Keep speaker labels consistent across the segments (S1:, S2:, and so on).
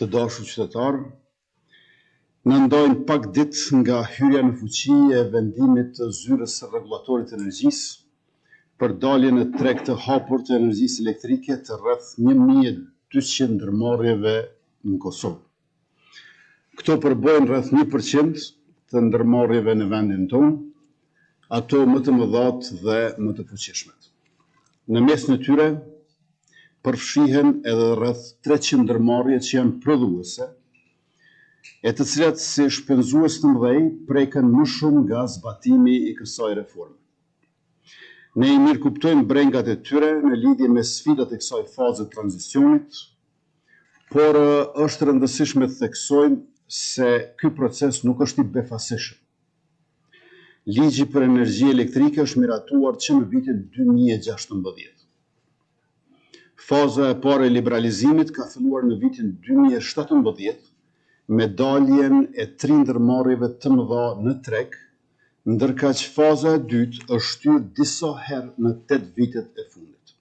S1: Të dashur qytetar, në ndojnë pak ditë nga hyrja në fuqi e vendimit të zyrës së rregullatorit të energjisë për daljen në treg të hapur të energjisë elektrike të rreth 1200 ndërmarrjeve në Kosovë. Këto përbëjnë rreth 1% të ndërmarrjeve në vendin tonë, ato më të mëdhat dhe më të fuqishmet. Në mes në tyre përfshihen edhe rreth 300 ndërmarrje që janë prodhuese, e të cilat si shpenzues të mëdhej preken më shumë nga zbatimi i kësaj reforme. Ne i mirë kuptojmë brengat e tyre në lidhje me sfidat e kësaj faze të tranzicionit, por është rëndësishme të theksojmë se ky proces nuk është i befasishëm. Ligji për energji elektrike është miratuar që në vitin 2016. Faza e parë e liberalizimit ka filluar në vitin 2017 me daljen e 3 ndërmarrjeve të mëdha në treg, ndërka që faza e dytë është shtyrë disa herë në 8 vitet e fundit.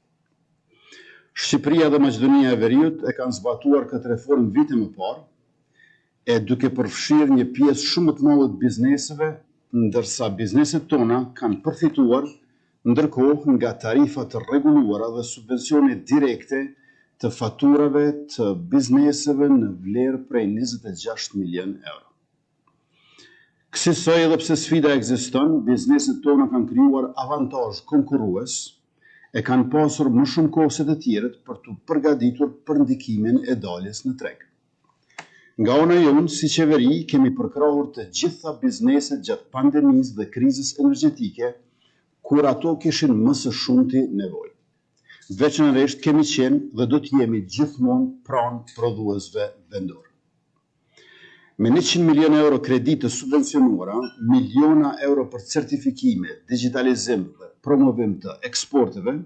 S1: Shqipëria dhe Maqedonia e Veriut e kanë zbatuar këtë reformë vite më parë, e duke përfshirë një pjesë shumë të madhe të bizneseve, ndërsa bizneset tona kanë përfituar ndërkohë nga tarifa të rregulluara dhe subvencione direkte të faturave të bizneseve në vlerë prej 26 milion euro. Kësaj edhe pse sfida ekziston, bizneset tona kanë krijuar avantazh konkurrues e kanë pasur më shumë kohë se të tjerët për të përgatitur për ndikimin e daljes në treg. Nga ana jonë, si qeveri, kemi përkrahur të gjitha bizneset gjatë pandemisë dhe krizës energjetike, kur ato kishin më së shumti nevojë. Veçanërisht kemi qenë dhe do të jemi gjithmonë pranë prodhuesve vendor. Me 100 milion euro kredite subvencionuara, miliona euro për certifikime, digitalizim dhe promovim të eksporteve,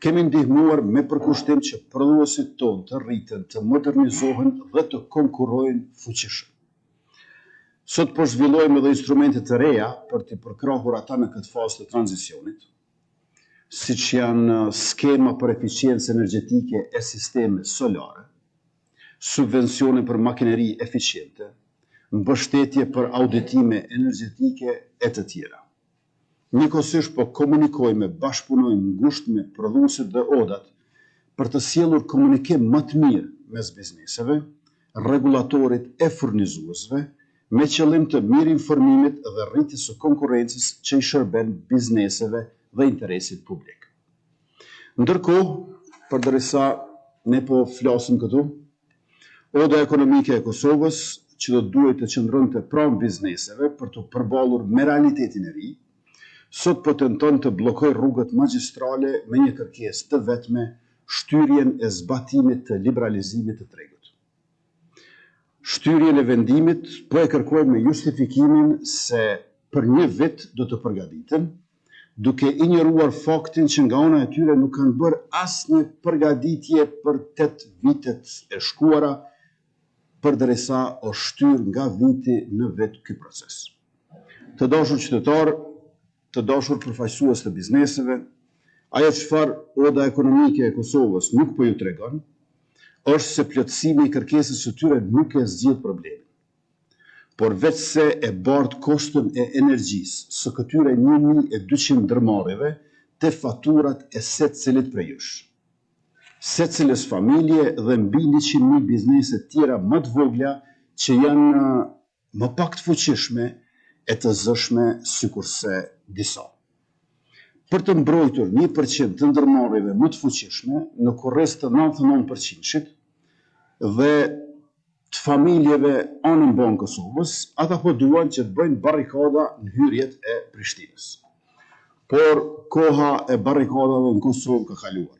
S1: kemi ndihmuar me përkushtim që prodhuesit tonë të rriten, të modernizohen dhe të konkurrojnë fuqishëm. Sot po zhvillojmë edhe instrumente të reja për të përkrahur ata në këtë fazë të tranzicionit, siç janë skema për eficiencë energjetike e sisteme solare, subvencione për makineri eficiente, mbështetje për auditime energjetike e të tjera. Njëkohësisht po komunikojmë, bashkëpunojmë ngushtë me prodhuesit dhe odat për të sjellur komunikim më të mirë mes bizneseve, rregullatorit e furnizuesve, me qëllim të mirë informimit dhe rritjes së konkurrencës që i shërben bizneseve dhe interesit publik. Ndërkohë, përderisa ne po flasim këtu, Oda ekonomike e Kosovës, që do duhet të qëndronte pranë bizneseve për të përballur me realitetin e ri, sot po tenton të bllokojë rrugët magjistrale me një kërkesë të vetme, shtyrjen e zbatimit të liberalizimit të tregut. Shtyrjen e vendimit po e kërkojmë me justifikimin se për një vit do të përgatiten, duke injoruar faktin që nga ana e tyre nuk kanë bërë asnjë përgatitje për 8 vitet e shkuara, përderisa është shtyr nga viti në vit ky proces. Të dashur qytetar, të dashur përfaqësues të bizneseve, ajo çfarë Oda ekonomike e Kosovës nuk po ju tregon, është se plotësimi i kërkesës së tyre nuk e zgjidh problemin. Por veç se e bart koston e energjisë së këtyre 1200 ndërmarrjeve te faturat e secilit prej jush. Secilës familje dhe mbi 100.000 biznese tjera më të vogla që janë më pak të fuqishme e të zëshme sikurse disa. Për të mbrojtur 1% të ndërmarrjeve më të fuqishme në kurrez të 99%-shit dhe të familjeve anën banë Kosovës, ata po duan që të bëjnë barrikada në hyrjet e Prishtinës. Por koha e barrikadave në Kosovë ka kaluar.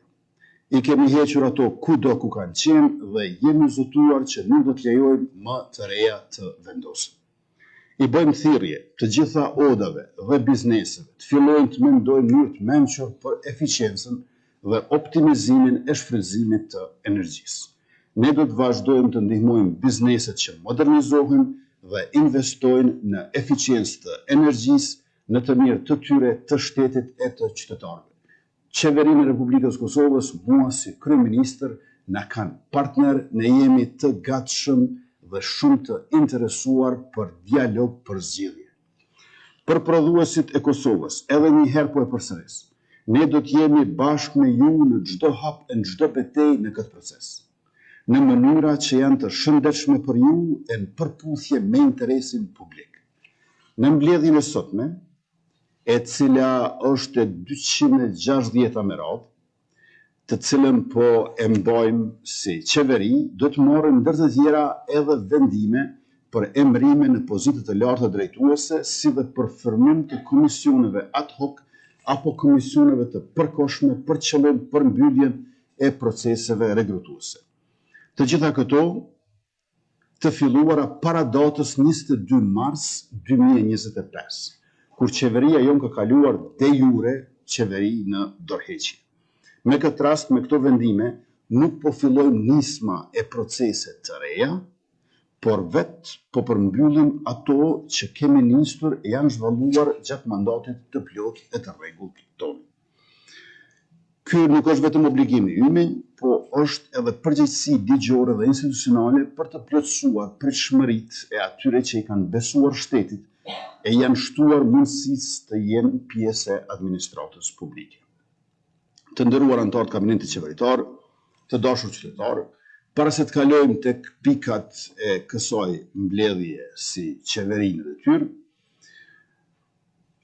S1: I kemi hequr ato kudo ku kanë qenë dhe jemi zotuar që nuk do të lejojmë më të reja të vendosen. I bëjmë thirrje të gjitha odave dhe bizneseve të fillojnë të mendojnë mënyrë të mençur për eficiencën dhe optimizimin e shfrytëzimit të energjisë. Ne do të vazhdojmë të ndihmojmë bizneset që modernizohen dhe investojnë në eficiencë të energjisë në të mirë të tyre, të shtetit e të qytetarëve. Qeverinë e Republikës Kosovës, mua si kryeministër, na kanë partner, ne jemi të gatshëm dhe shumë të interesuar për dialog për zgjidhje. Për prodhuesit e Kosovës, edhe një herë po e përsëris, ne do të jemi bashkë me ju në çdo hap e në çdo betejë në këtë proces, në mënyra që janë të shëndetshme për ju e në përputhje me interesin publik. Në mbledhjen e sotme, e cila është e 260 me radhë, të cilën po e mbajmë si qeveri, do të morën ndër të tjera edhe vendime për emërime në pozitë të larta drejtuese, si dhe për formim të komisioneve ad hoc apo komisioneve të përkohshme për qëllim përmbylljen e proceseve regrutuese. Të gjitha këto të filluara para datës 22 mars 2025, kur qeveria jonë ka kaluar de jure qeveri në dorëheqje. Me këtë rast, me këto vendime, nuk po fillojmë nisma e procese të reja, por vetë po përmbyllim ato që kemi nisur e janë zhvalluar gjatë mandatit të plot e të rregullt tonë. Ky nuk është vetëm obligimi ynë, po është edhe përgjegjësi ligjore dhe institucionale për të plotësuar pritshmëritë e atyre që i kanë besuar shtetit e janë shtuar mundësisë të jenë pjesë e administratës publike. Të nderuar anëtarë të kabinetit qeveritar, të dashur qytetarë, para se të kalojmë tek pikat e kësaj mbledhje si qeveri në detyrë,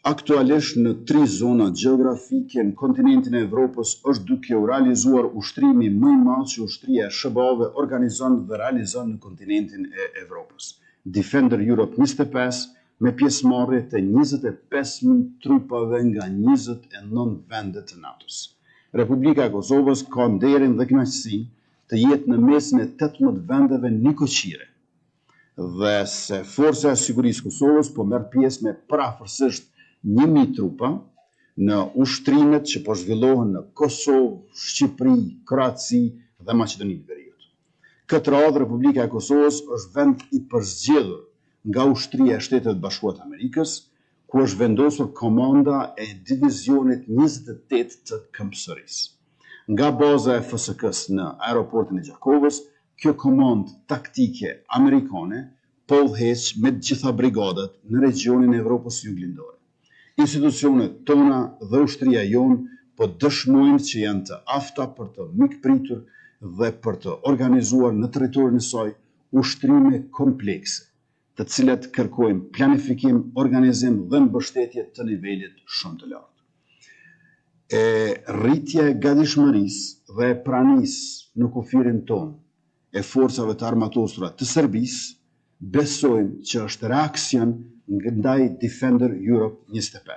S1: aktualisht në 3 zona gjeografike në kontinentin e Evropës është duke u realizuar ushtrimi më i madh që ushtria e SBA-ve organizon dhe realizon në kontinentin e Evropës. Defender Europe 25 me pjesëmarrje të 25.000 trupave nga 29 vende të NATO-s. Republika e Kosovës ka nderin dhe kënaqësinë të jetë në mesin e 18 vendeve nikoqire, dhe se Forca e Sigurisë Kosovës po merr pjesë me parafërsisht 1.000 trupa në ushtrimet që po zhvillohen në Kosovë, Shqipëri, Kroaci dhe Maqedoninë e Veriut. Këtë radhë, Republika e Kosovës është vend i përzgjedhur nga ushtria e Shtetit Bashkuar të Amerikës, ku është vendosur komanda e divizionit 28 të Këmbësërisë. Nga baza e FSK-s në aeroportin e Gjakovës, kjo komandë taktike amerikane po udhëheq me të gjitha brigadat në regionin e Evropës Juglindore. Institucionet tona dhe ushtria jonë po dëshmojnë që janë të afta për të mikpritur dhe për të organizuar në territorin e saj ushtrime komplekse, të cilat kërkojnë planifikim, organizim dhe mbështetje të nivelit shumë të lartë. Rritja e gatishmërisë dhe pranisë në kufirin tonë e forcave të armatosura të Serbisë, besojmë që është reaksion ndaj Defender Europe 25.